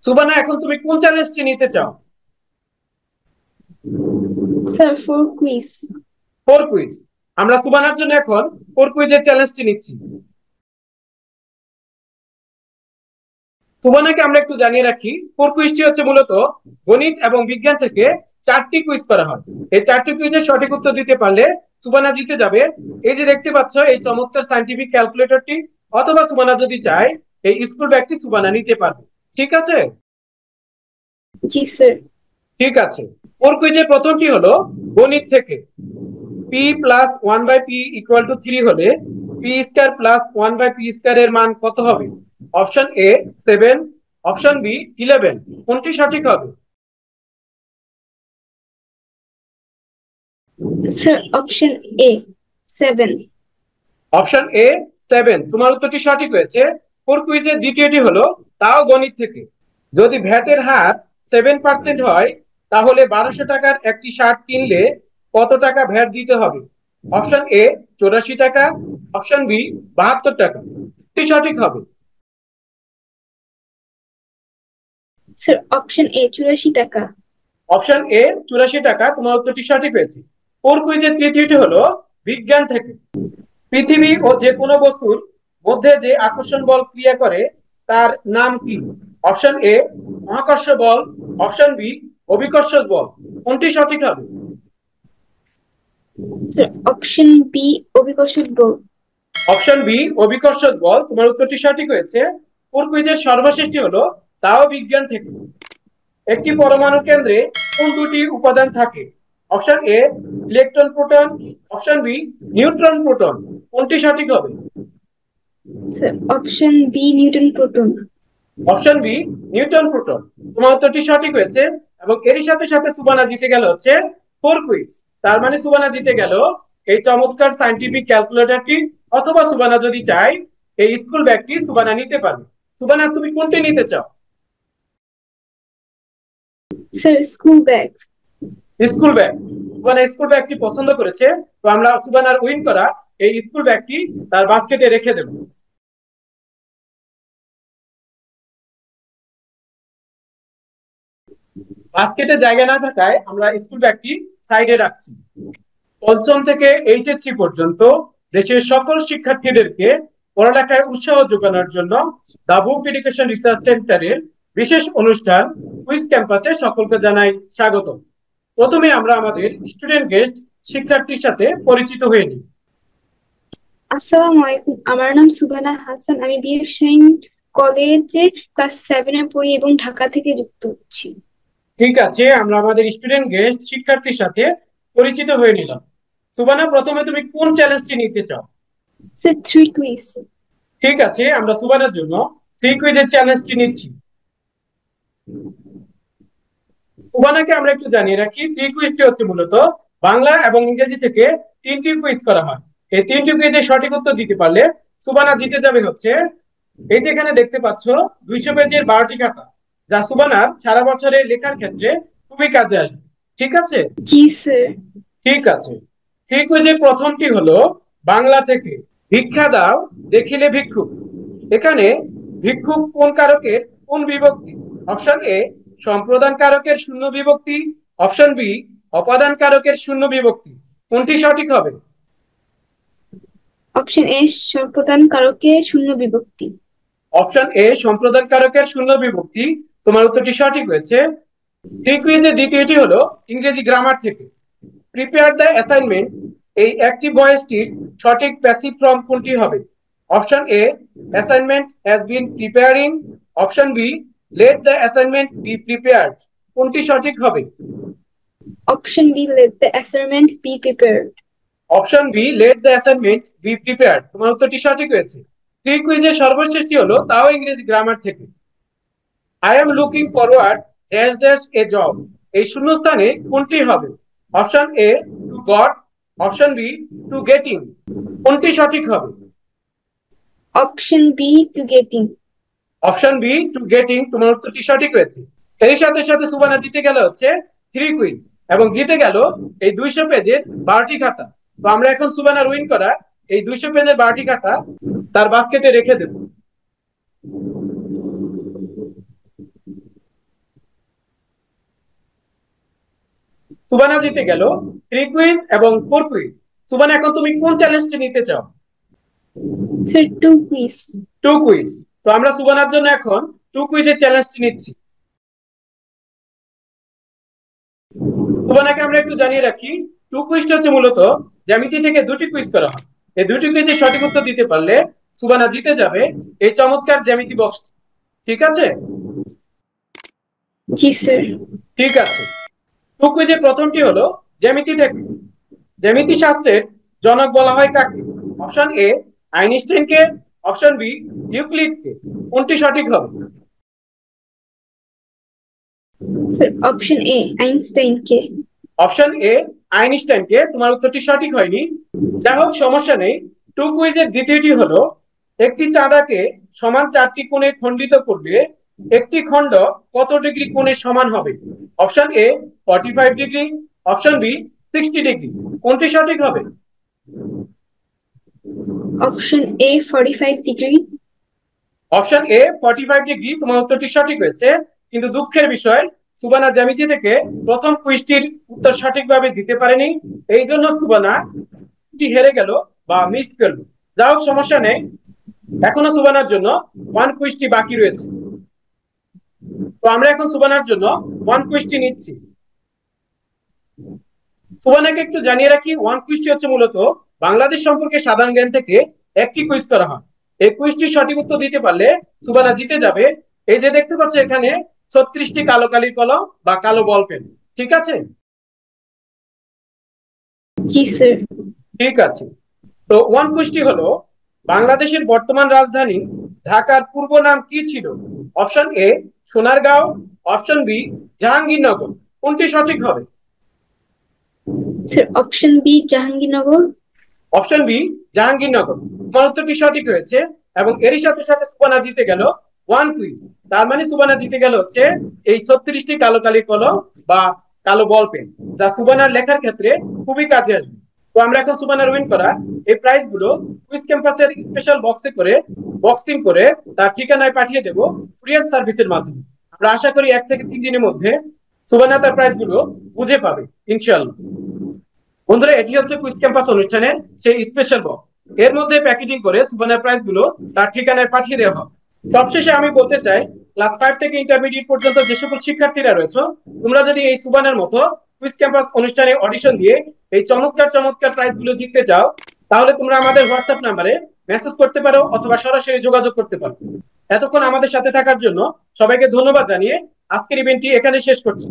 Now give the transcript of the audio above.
সুবানা, এখন তুমি কোন চ্যালেঞ্জটি নিতে চাও? Sir, four quiz. Four quiz. আমরা সুবানার জন্য এখন ফোর কুইজের চ্যালেঞ্জটি নিচ্ছি। সুবানাকে আমরা একটু জানিয়ে রাখি, ফোর কুইজটি হচ্ছে মূলত গণিত এবং বিজ্ঞান থেকে চারটি কুইজ করা হয়। এই চারটি কুইজের সঠিক উত্তর দিতে পারলে সুবানা জিতে যাবে। এই যে দেখতে পাচ্ছ এই চমৎকার সাইন্টিফিক ক্যালকুলেটরটি, অথবা সুবানা যদি চায় এই স্কুল ব্যাগটি সুবানা নিতে পারবে। ঠিক আছে? জি স্যার। ঠিক আছে। ফোর কুইজের প্রথমটি হলো গণিত থেকে। P plus one by P equal to three হলে P square plus one by P square এর মান কত হবে? Option A 7, option B 11। কোনটি সঠিক হবে? Sir, option A, 7। Option A 7, তোমার উত্তরটি সঠিক হয়েছে। ফোর কুইজের দ্বিতীয়টি হলো তাও গণিত থেকে। যদি ভ্যাটের হার 7% হয়, তাহলে 1200 টাকার একটি শার্ট কিনলে কত টাকা ভ্যাট দিতে হবে? অপশন এ 84 টাকা, অপশন বি 72 টাকা। কোনটি সঠিক হবে? স্যার, অপশন এ, 84 টাকা। অপশন এ 84 টাকা, তোমার উত্তরটি সঠিক হয়েছে। ফোর কুইজের তৃতীয়টি হলো বিজ্ঞান থেকে। পৃথিবী ও যে কোনো বস্তুর মধ্যে যে আকর্ষণ বল ক্রিয়া করে তার নাম কি? অপশন এ মহাকর্ষ বল, অপশন বি অভিকর্ষ বল। কোনটি সঠিক হবে? স্যার, অপশন বি, অভিকর্ষজ বল। অপশন বি অভিকর্ষ বল, তোমার উত্তরটি সঠিক হয়েছে। ফোর কুইজের সর্বশেষটি হলো তাও বিজ্ঞান থেকে। একটি পরমাণু কেন্দ্রে কোন দুটি উপাদান থাকে? Option A electron proton, option B neutron proton. কোনটি সঠিক হবে? Sir, option B, neutron proton. Option B neutron proton, তোমার উত্তরটি সঠিক হয়েছে। এবং এরই সাথে সাথে সুবানা জিতে গেল হচ্ছে ফোর কুইজ। তার মানে সুবানা জিতে গেল এই চমৎকার সাইন্টিফিক ক্যালকুলেটরটি, অথবা সুবানা যদি চায় এই স্কুল ব্যাগটি সুবানা নিতে পারবে। সুবানা, তুমি কোনটি নিতে চাও? Sir, school bag. School bag. Subana school ব্যাগটি পছন্দ করেছে। তো আমরা সুবানার উইন করা এই স্কুল ব্যাগটি তার বাস্কেটে রেখে দেব। বাস্কেটে জায়গা না থাকায় আমরা স্কুল ব্যাগটি সাইডে রাখছি। পঞ্চম থেকে এইচএসসি পর্যন্ত দেশের সকল শিক্ষার্থীদেরকে পড়ালেখায় উৎসাহ যোগানোর জন্য দা বুক এডুকেশন রিসার্চ সেন্টারের বিশেষ অনুষ্ঠান কুইজ ক্যাম্পাসে সকলকে জানাই স্বাগত। প্রথমে আমরা আমাদের স্টুডেন্ট গেস্ট শিক্ষার্থীর সাথে পরিচিত হয়ে নিই। আসসালামু আলাইকুম, আমার নাম সুবানা হাসান। আমি বিএফ শাইন কলেজে ক্লাস 7-এ পড়ি এবং ঢাকা থেকে যুক্ত হচ্ছি। ঠিক আছে, আমরা আমাদের স্টুডেন্ট গেস্ট শিক্ষার্থীর সাথে পরিচিত হয়ে নিলাম। সুবানা, প্রথমে তুমি কোন চ্যালেঞ্জটি নিতে চাও? Sir, three quiz. ঠিক আছে, আমরা সুবানার জন্য থ্রি কুইজের চ্যালেঞ্জটি নিচ্ছি। সুবানাকে আমরা একটু জানিয়ে রাখি, থ্রি কুইজটি হচ্ছে মূলত বাংলা এবং ইংরেজি থেকে তিনটি কুইজ করা হয়। এই তিনটি কুইজের সঠিক উত্তর দিতে পারলে সুবানা জিতে যাবে হচ্ছে এই যে এখানে দেখতে পাচ্ছ 200 পেজের 12টি খাতা, যা সুবানার সারা বছরে লেখার ক্ষেত্রে খুবই কাজে আসবে। ঠিক আছে? জি স্যার। ঠিক আছে। থ্রি কুইজের প্রথমটি হলো বাংলা থেকে। ভিক্ষা দাও দেখিলে ভিক্ষুক। এখানে ভিক্ষুক কোন কারকের কোন বিভক্তি? অপশন এ সম্প্রদান কারকের শূন্য বিভক্তি, অপশন বি অপাদান কারকের শূন্য বিভক্তি। কোনটি সঠিক হবে? অপশন এ, সম্প্রদান কারকে শূন্য বিভক্তি। অপশন এ সম্প্রদান কারকের শূন্য বিভক্তি, তোমার উত্তরটি সঠিক হয়েছে। থ্রি কুইজের দ্বিতীয়টি হলো ইংরেজি গ্রামার থেকে। প্রিপেয়ার দ্য অ্যাসাইনমেন্ট, এই অ্যাক্টিভ ভয়েসটির সঠিক প্যাসিভ ফর্ম কোনটি হবে? Option A assignment has been preparing, option B let the assignment be prepared. কোনটি সঠিক হবে? Option B, let the assignment be prepared. Option B let the assignment be prepared, তোমার উত্তরটি সঠিক হয়েছে। থ্রি কুইজের সর্বশেষটি হলো তাও ইংরেজি গ্রামার থেকে। I am looking forward dash dash a job, এই শূন্যস্থানে কোনটি হবে? Option A to got, option B to getting. কোনটি সঠিক হবে? Option B, to getting. Option B to getting, তোমার উত্তরটি সঠিক হয়েছে। এর সাথে সাথে সুবানা জিতে গেল হচ্ছে থ্রি কুইজ, এবং জিতে গেল এই 200 পেজের 12টি খাতা। তো আমরা এখন সুবানার উইন করা এই 200 পেজের 12টি খাতা তার বাস্কেটে রেখে দেব। সুবানা জিতে গেল 3 কুইজ এবং 4 কুইজ। সুবানা, এখন তুমি কোন চ্যালেঞ্জটি নিতে চাও? Sir 2 quiz. 2 কুইজ। তো আমরা সুবানার জন্য এখন 2 কুইজের চ্যালেঞ্জটি নিচ্ছি। সুবানাকে আমরা একটু জানিয়ে রাখি, 2 কুইজটা হচ্ছে মূলত জ্যামিতি থেকে 2টি কুইজ করা হয়। এই 2টি কুইজের সঠিক উত্তর দিতে পারলে সুবানা জিতে যাবে এই চমৎকার জ্যামিতি বক্স। ঠিক আছে? জি স্যার। ঠিক আছে। 2 কুইজের প্রথমটি হলো জ্যামিতি থেকে। জ্যামিতি শাস্ত্রের জনক বলা হয় কাকে? অপশন এ আইনস্টাইনকে, অপশন বি ইউক্লিডকে। কোনটি সঠিক হবে? স্যার অপশন এ আইনস্টাইনকে। অপশন এ আইনস্টাইনকে। তোমার উত্তরটি সঠিক হয়নি। যাই হোক, সমস্যা নেই। 2 কুইজের দ্বিতীয়টি হলো একটি চাঁদাকে সমান 4টি কোণে খণ্ডিত করলে একটি খণ্ড কত ডিগ্রি কোণে সমান হবে? Option A 45 degree, option B 60 degree. কোনটি সঠিক হবে? Option A 45 degree. Option A 45 degree. তোমার উত্তরটি সঠিক হয়েছে, কিন্তু দুঃখের বিষয় সুবানা জ্যামিতি থেকে প্রথম কুইজটির উত্তর সঠিকভাবে দিতে পারেনি। এই জন্য সুবানা হেরে গেল বা মিস করলো। যা হোক, সমস্যা নেই। এখনো সুবানার জন্য 1 কুইজটি বাকি রয়েছে। তো আমরা এখন সুবানার জন্য 1 কুইজটি নিচ্ছি। সুবানাকে একটু জানিয়ে রাখি, 1 কুইজটি হচ্ছে মূলত বাংলাদেশ সম্পর্কে সাধারণ জ্ঞান থেকে একটি কুইজ করা হয়। এই কুইজটির সঠিক উত্তর দিতে পারলে সুবানা জিতে যাবে। এই যে দেখতে পাচ্ছ এখানে 36টি কালো কালির কলম বা কালো বল পেন। ঠিক আছে? জি স্যার। ঠিক আছে। তো 1 কুইজটি হলো বাংলাদেশের বর্তমান রাজধানী ঢাকার পূর্ব নাম কি ছিল? Option A Sonargaon, option B Jahangirnagar. কোনটি সঠিক হবে? Sir option B Jahangirnagar. Option B Jahangirnagar. তোমার উত্তরটি সঠিক হয়েছে এবং এরই সাথে সাথে সুবানা জিতে গেল 1 কুইজ। তার মানে সুবানা জিতে গেল হচ্ছে এই 36টি কালো কালির কলম বা কালো বল পেন, যা সুবানার লেখার ক্ষেত্রে খুবই কাজে আসবে। তো আমরা এখন সুবানার উইন করা এই প্রাইজ গুলো কুইজ ক্যাম্পাসের স্পেশাল বক্সে করে বক্সিং করে তার ঠিকানায় পাঠিয়ে দেব কুরিয়ার সার্ভিসের মাধ্যমে। আমরা আশা করি 1 থেকে 3 দিনের মধ্যে সুবানা তার প্রাইজ গুলো বুঝে পাবে ইনশাআল্লাহ। বন্ধুরা, এটি হচ্ছে কুইজ ক্যাম্পাস অনুষ্ঠানের সেই স্পেশাল বক্স। এর মধ্যে প্যাকেজিং করে সুবানার প্রাইজ গুলো তার ঠিকানায় পাঠিয়ে দেওয়া হবে। সবশেষে আমি বলতে চাই, ক্লাস 5 থেকে ইন্টারমিডিয়েট পর্যন্ত যে সকল শিক্ষার্থীরা রয়েছে, তোমরা যদি এই সুবানার মতো কুইজ ক্যাম্পাস অনুষ্ঠানে অডিশন দিয়ে এই চমৎকার চমৎকার প্রাইজ গুলো জিততে চাও, তাহলে তোমরা আমাদের হোয়াটসঅ্যাপ নাম্বারে মেসেজ করতে পারো অথবা সরাসরি যোগাযোগ করতে পারো। এতক্ষণ আমাদের সাথে থাকার জন্য সবাইকে ধন্যবাদ জানিয়ে আজকের ইভেন্টটি এখানে শেষ করছি।